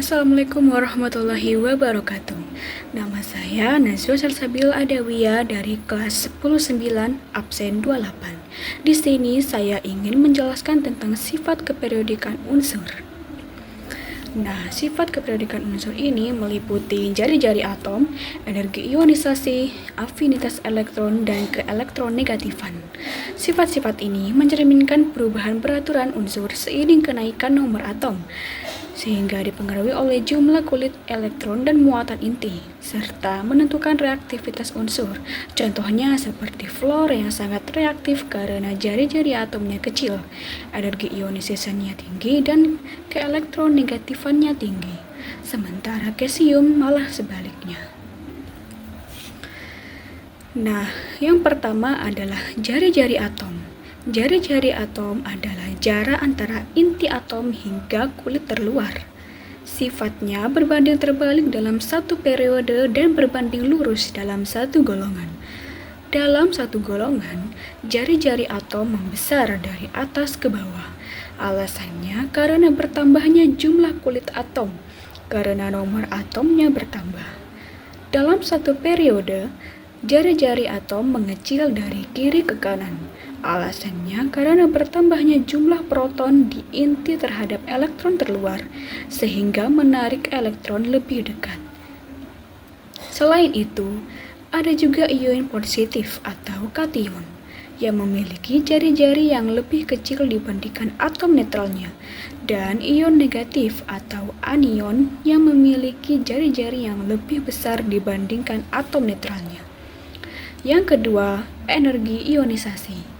Assalamualaikum warahmatullahi wabarakatuh. Nama saya Nazwa Salsabil Adawiyah dari kelas 10-9 absen 28. Di sini saya ingin menjelaskan tentang sifat keperiodikan unsur. Nah, sifat keperiodikan unsur ini meliputi jari-jari atom, energi ionisasi, afinitas elektron, dan keelektronegatifan. Sifat-sifat ini mencerminkan perubahan peraturan unsur seiring kenaikan nomor atom, sehingga dipengaruhi oleh jumlah kulit elektron dan muatan inti, serta menentukan reaktivitas unsur. Contohnya seperti fluor yang sangat reaktif karena jari-jari atomnya kecil, energi ionisasinya tinggi, dan keelektronegatifannya tinggi. Sementara cesium malah sebaliknya. Nah, yang pertama adalah jari-jari atom. Jari-jari atom adalah jarak antara inti atom hingga kulit terluar. Sifatnya berbanding terbalik dalam satu periode dan berbanding lurus dalam satu golongan. Dalam satu golongan, jari-jari atom membesar dari atas ke bawah. Alasannya karena bertambahnya jumlah kulit atom, karena nomor atomnya bertambah. Dalam satu periode, jari-jari atom mengecil dari kiri ke kanan. Alasannya karena bertambahnya jumlah proton di inti terhadap elektron terluar, sehingga menarik elektron lebih dekat. Selain itu, ada juga ion positif atau kation, yang memiliki jari-jari yang lebih kecil dibandingkan atom netralnya, dan ion negatif atau anion yang memiliki jari-jari yang lebih besar dibandingkan atom netralnya. Yang kedua, energi ionisasi.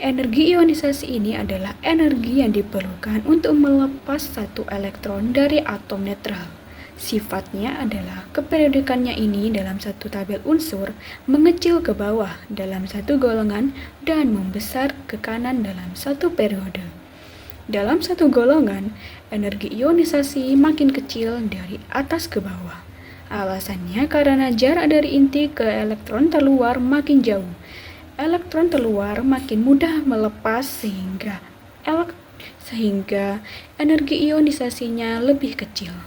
Energi ionisasi ini adalah energi yang diperlukan untuk melepas satu elektron dari atom netral. Sifatnya adalah keperiodikannya ini dalam satu tabel unsur mengecil ke bawah dalam satu golongan dan membesar ke kanan dalam satu periode. Dalam satu golongan, energi ionisasi makin kecil dari atas ke bawah. Alasannya karena jarak dari inti ke elektron terluar makin jauh. Elektron terluar makin mudah melepas sehingga energi ionisasinya lebih kecil.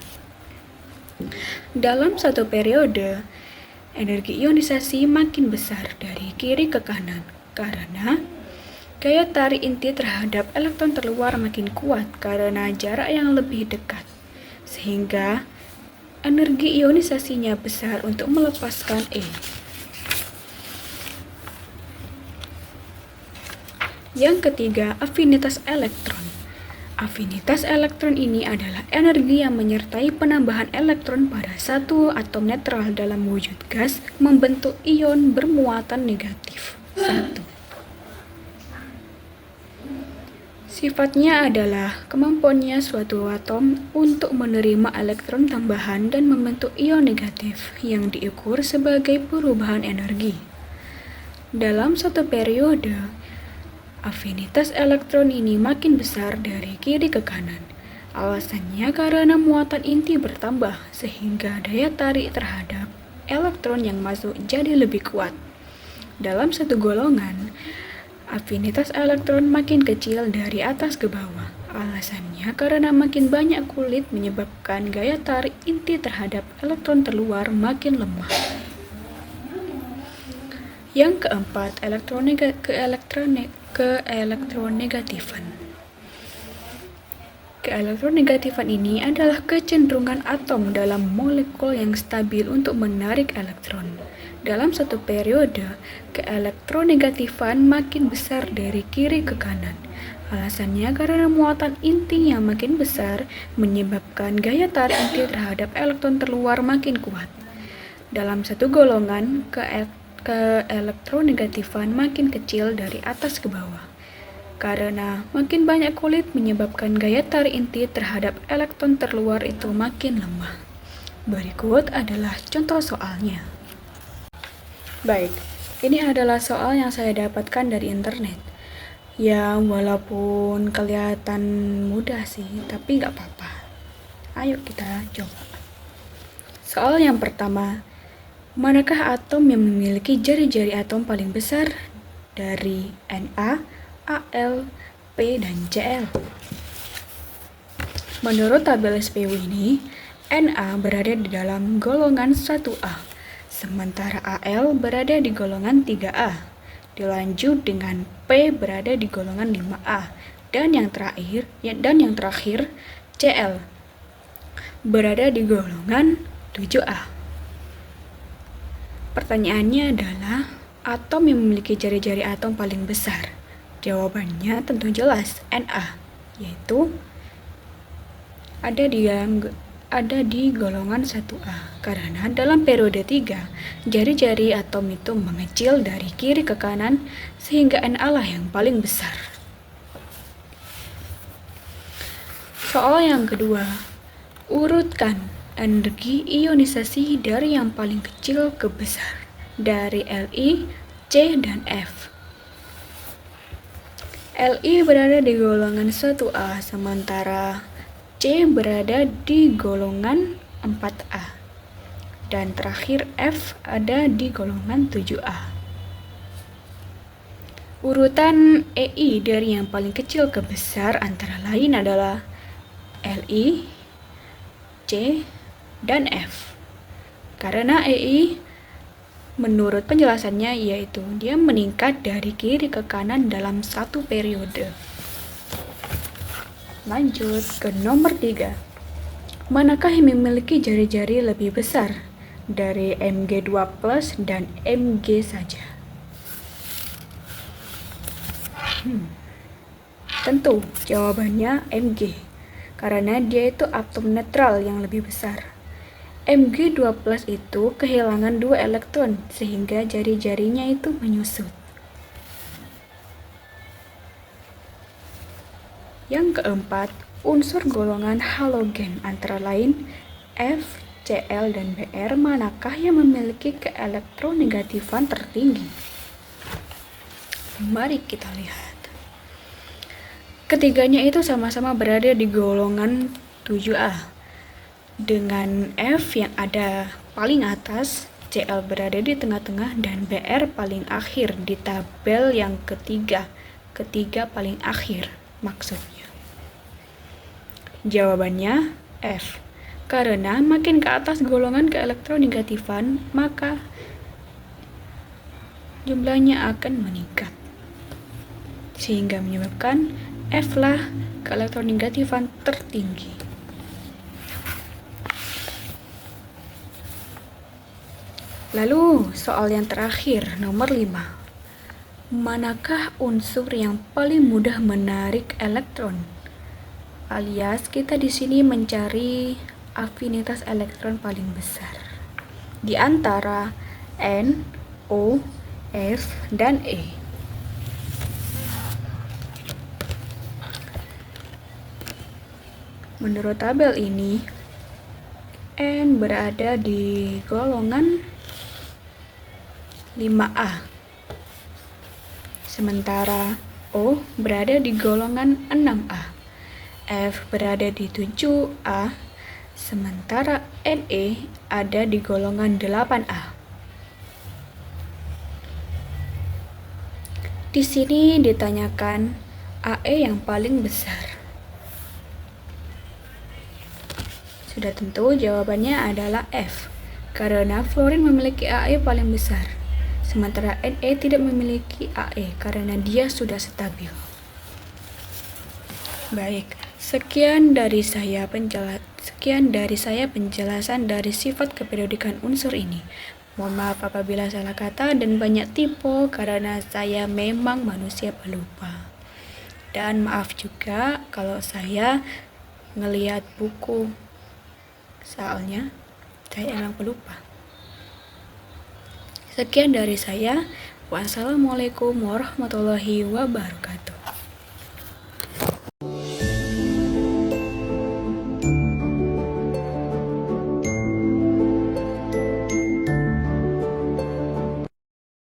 Dalam satu periode, energi ionisasi makin besar dari kiri ke kanan karena gaya tarik inti terhadap elektron terluar makin kuat karena jarak yang lebih dekat, sehingga energi ionisasinya besar untuk melepaskan E. Yang ketiga, afinitas elektron. Afinitas elektron ini adalah energi yang menyertai penambahan elektron pada satu atom netral dalam wujud gas membentuk ion bermuatan negatif. 1. Sifatnya adalah kemampuannya suatu atom untuk menerima elektron tambahan dan membentuk ion negatif yang diukur sebagai perubahan energi. Dalam satu periode, afinitas elektron ini makin besar dari kiri ke kanan. Alasannya karena muatan inti bertambah sehingga daya tarik terhadap elektron yang masuk jadi lebih kuat. Dalam satu golongan, afinitas elektron makin kecil dari atas ke bawah. Alasannya karena makin banyak kulit menyebabkan gaya tarik inti terhadap elektron terluar makin lemah. Yang keempat, keelektronegatifan. Keelektronegatifan ini adalah kecenderungan atom dalam molekul yang stabil untuk menarik elektron. Dalam satu periode, keelektronegatifan makin besar dari kiri ke kanan. Alasannya karena muatan inti yang makin besar menyebabkan gaya tarik inti terhadap elektron terluar makin kuat. Dalam satu golongan, keelektronegatifan makin kecil dari atas ke bawah, karena makin banyak kulit menyebabkan gaya tarik inti terhadap elektron terluar itu makin lemah. Berikut adalah contoh soalnya. Baik, ini adalah soal yang saya dapatkan dari internet. Ya, walaupun kelihatan mudah sih, tapi nggak apa-apa. Ayo kita coba. Soal yang pertama, manakah atom yang memiliki jari-jari atom paling besar dari Na, Al, P, dan Cl? Menurut tabel SPW ini, Na berada di dalam golongan 1A, sementara Al berada di golongan 3A. Dilanjut dengan P berada di golongan 5A, dan yang terakhir Cl berada di golongan 7A. Pertanyaannya adalah, atom yang memiliki jari-jari atom paling besar? Jawabannya tentu jelas, Na, yaitu ada di golongan 1A. Karena dalam periode 3, jari-jari atom itu mengecil dari kiri ke kanan, sehingga Na lah yang paling besar. Soal yang kedua, urutkan energi ionisasi dari yang paling kecil ke besar, dari Li, C, dan F. Li berada di golongan 1A, sementara C berada di golongan 4A. Dan terakhir F ada di golongan 7A. Urutan Ei dari yang paling kecil ke besar antara lain adalah Li, C, dan F. Karena Ei menurut penjelasannya yaitu dia meningkat dari kiri ke kanan dalam satu periode. Lanjut ke nomor 3. Manakah yang memiliki jari-jari lebih besar dari Mg2+ dan Mg saja? Tentu jawabannya Mg, karena dia itu atom netral yang lebih besar. Mg2+ itu kehilangan 2 elektron sehingga jari-jarinya itu menyusut. Yang keempat, unsur golongan halogen antara lain F, Cl, dan Br manakah yang memiliki keelektronegatifan tertinggi? Mari kita lihat. Ketiganya itu sama-sama berada di golongan 7A. Dengan F yang ada paling atas, Cl berada di tengah-tengah, dan Br paling akhir di tabel yang ketiga paling akhir maksudnya. Jawabannya F, karena makin ke atas golongan keelektronegatifan, maka jumlahnya akan meningkat, sehingga menyebabkan F lah keelektronegatifan tertinggi. Lalu soal yang terakhir, nomor 5. Manakah unsur yang paling mudah menarik elektron? Alias kita di sini mencari afinitas elektron paling besar di antara N, O, F, dan E. Menurut tabel ini, N berada di golongan 5A, sementara O berada di golongan 6A, F berada di 7A, sementara Ne ada di golongan 8A. Di sini ditanyakan Ae yang paling besar. Sudah tentu jawabannya adalah F, karena fluorin memiliki Ae paling besar. Sementara Ne tidak memiliki Ae karena dia sudah stabil. Baik, sekian dari saya penjelasan dari sifat keperiodikan unsur ini. Mohon maaf apabila salah kata dan banyak typo karena saya memang manusia pelupa. Dan maaf juga kalau saya ngelihat buku, soalnya saya emang pelupa. Sekian dari saya. Wassalamualaikum warahmatullahi wabarakatuh.